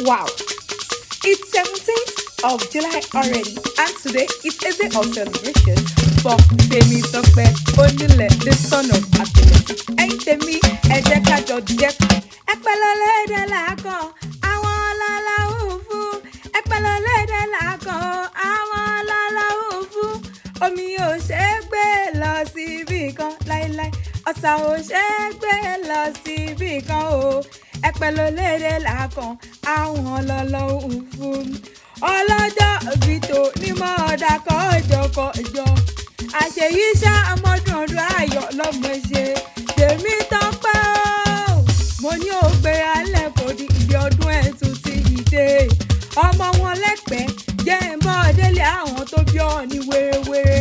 Wow, it's 17th of July already, and today is a day of celebration for Temi Tope Onile, the son of happiness. And Temi, ẹ jẹ́ ká jọ jẹ́ ẹpẹlẹlẹ́dẹ̀ làákàn, àwọn ọlọ́lá òfu. Ẹpẹlẹlẹ́dẹ̀ làákàn, àwọn ọlọ́lá òfu. Omi ò ṣe é gbé lọ síbì kan láíláí, ọ̀sà ò ṣe é gbé lọ síbì kan o. Ẹpẹlẹlẹ́dẹ̀ làákàn, àwọn ọlọ́lá òfu. Ọlọ́jọ́ òbítò ní mọ́ọ̀dà kọjọ. Àṣeyí ṣá ọmọdún ọdún ayọ̀ lọ́mọ ṣe. Tèmi Tọ́pẹ́ o, mo ní ògbé alẹ́ kò di ìdí ọdún ẹ̀ tún ti dìde. Ọmọ wọn lẹ́pẹ́ jẹ́ ń bọ́ délé àwọn tó bí ọ ní wérewére.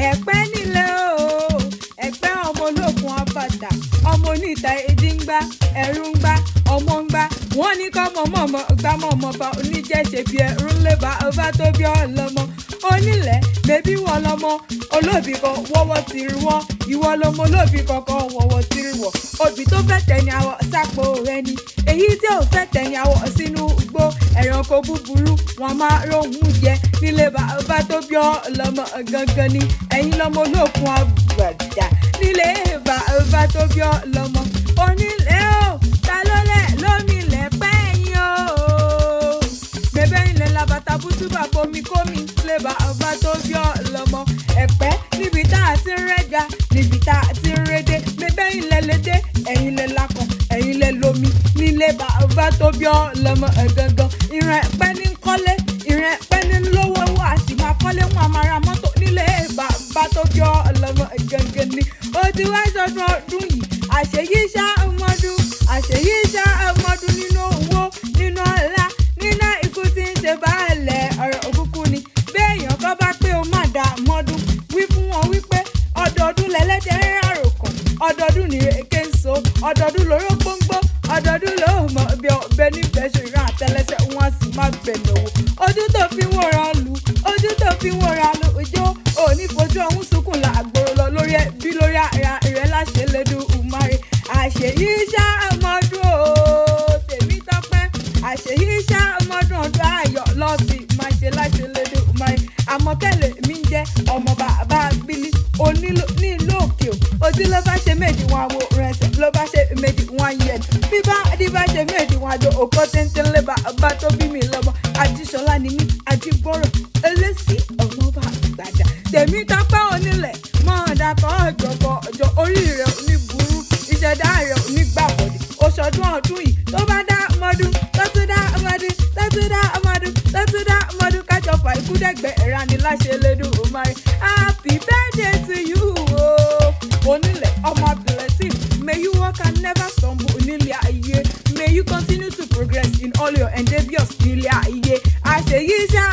Ẹ̀pẹ́ nílé o, ẹ̀pẹ́ ọmọ ológun abàtà, ọmọ oníta èdè ń gbá, ẹ̀rù ń gbá, ọmọ ń gbá. Wọ́n ní kọ́ mọ̀mọ́ gbámọ̀mọ́ bá oníjẹ́ṣe bí ẹ̀rù ń lé bá ọba tó bí ọ lọ́mọ. Onílẹ̀ bébí wọn lọ́mọ olóbì kan wọ́wọ́ ti rí wọ́n, ìwọ lọmọ olóbì kankan wọ́wọ́ ti rí wọ́n. Obì tó fẹ́ tẹ̀yìn àwọ̀ sápò ẹni, èyí tí ò fẹ́ tẹ̀yìn àwọ̀ sínú igbó. Ẹranko búburú wọn máa róhùn jẹ nílé bàbá tó bí ọ lọ́mọ gangan ni. Ẹ̀yin lọmọ olókun àgbàdà nílé bàbá tó bí ọ lọ́mọ. Onílẹ̀ o, ta ló lẹ̀ lómi lẹ̀ pẹ́yìn o. Bébé ilẹ̀ làbàtà bútú bàbá omi kómi lé bàbá tó bí ọ lọ́mọ. Ẹ̀pẹ́ níbi tá a ti ń rẹ́jà, níbi tá a ti ń rédé. Bébé ilẹ̀ lédè, ẹ̀yin lẹ̀ lakàn, ẹ̀yin lẹ̀ lomi nílé bàbá tó bí ọ lọ́mọ gangan. Ìran ẹ̀pẹ́ ní kọ́lé, ìran ẹ̀pẹ́ ní lówó wà sí máa kọ́lé wọn a máa ra mọ́tò nílé bàbá tó bí ọ lọ́mọ gangan ni. Ó ti wá sọdún ọdún yìí, àṣeyí ṣá ọmọdún, àṣeyí ṣá ọmọdún nínú owó, nínú ọlá, nínú ikú tí ń ṣe báàlẹ̀ ọ̀rọ̀ òkùnkùn ni. Béèyàn kan bá pé o má dà mọ́dún, wí fún wọn wípé ọdọọdún lẹ́lẹ́dẹ̀ ń ràròkàn, ọdọọdún nìrèké ń so, ọdọọdún lóró gbóngbó, ọdọọdún ló mọ̀ bí ọbẹ̀ nífẹ̀ẹ́ ṣe ìran àtẹlẹsẹ̀ wọn sì má bẹ̀rẹ̀ wò. Ojú tó fi ń wòran lù, ojú tó fi ń wòran lù ijó, òní fojú ọ̀hún sunkún làgbòrò lọ lórí ẹbí lórí ara rẹ̀ láṣẹ lédùn ùmáre. Àṣeyí ṣá ọmọdún o, Tèmi Tọ́pẹ́, àṣeyí ṣá ọmọdún ọdún ayọ̀ lọ́ọ̀sì máa ṣe láṣẹ lédùn ùmáre. Àmọ́kẹ́lẹ̀ mi ń jẹ́ ọmọ bàbá bílí onílò nílò òkè o. Ojú ló bá ṣe méjì wọn àwo rẹsẹ̀, ló bá ṣe méjì wọn yẹn. Bí bá ṣe méjì wọn àjọ òkò téńté lé bàbá tó bí mi lọ́mọ. Àjíṣọlá ni mí, àjígbọ́rọ̀, eléṣì ọmọ bá gbàdá. Tèmi Tọ́pẹ́ onílẹ̀ mọ́ọ̀dà kọjọ orí rẹ̀ ní burú, ìṣẹ̀dá rẹ̀ ní gbàbọ̀dì. Oṣọdún ọdún yìí tó bá dá ọmọdún, tó tún dá ọmọdún, tó tún dá ọmọdún, tó tún dá ọmọdún kájọ fà ikúdẹ̀gbẹ̀ ẹ̀rani láṣẹ lédùn òmàrè. Happy birthday to you o. Onílẹ̀ ọmọ blessing, may you walk and never stumble nílé ayé. May you continue to progress in all your endeavours nílé ayé. Àṣeyí ṣá